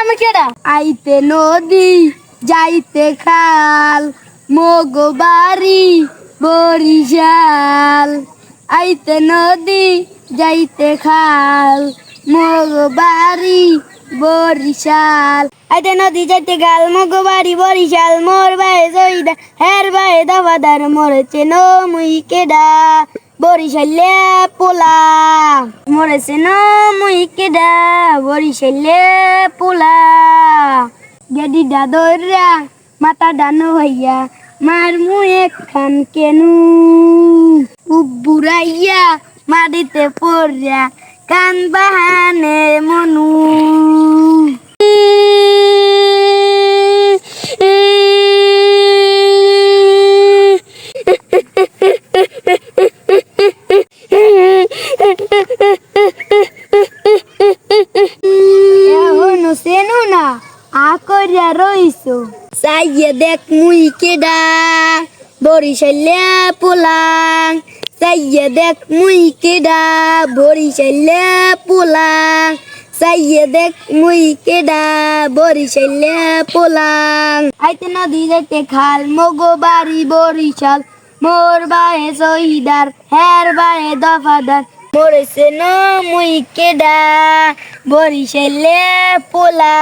তুমি কেডা? আইতে নদী যাইতে খাল মগো বাড়ি বরিশাল। আইতে নদী যাইতে খাল মগো বাড়ি বরিশাল। আইতে নদী যাইতে খাল মগো বাড়ি বরিশাল। মোর বায়ে জইদা হের বায়ে দাবাদার মরেছে নো মুই কেডা বরিশালে পোলা। মরেছে নো মুই কেডা বরিশালে পোলা। গেডি দাদরা মাথা ডানো হইয়া মার মুয়ে খান কেনু উবুরাইয়া মাটিতে পড়িয়া কান বাহানে মনু। এখনো চেনো না আকরিয়া রইছো চাইয়ে দেখ মুই কেডা বরিশালে পোলাং। চাইয়ে দেখ মুই কেডা বরিশালে পোলাং। চাইয়ে দেখ মুই কেডা বরিশালে পোলাং। আইতে নদী যাইতে খাল মগো বাড়ি বরিশাল। মোর বায়ে জহিদার হের বায়ে দফাদার মরেছে না মুই কেডা বরিশালে পোলা।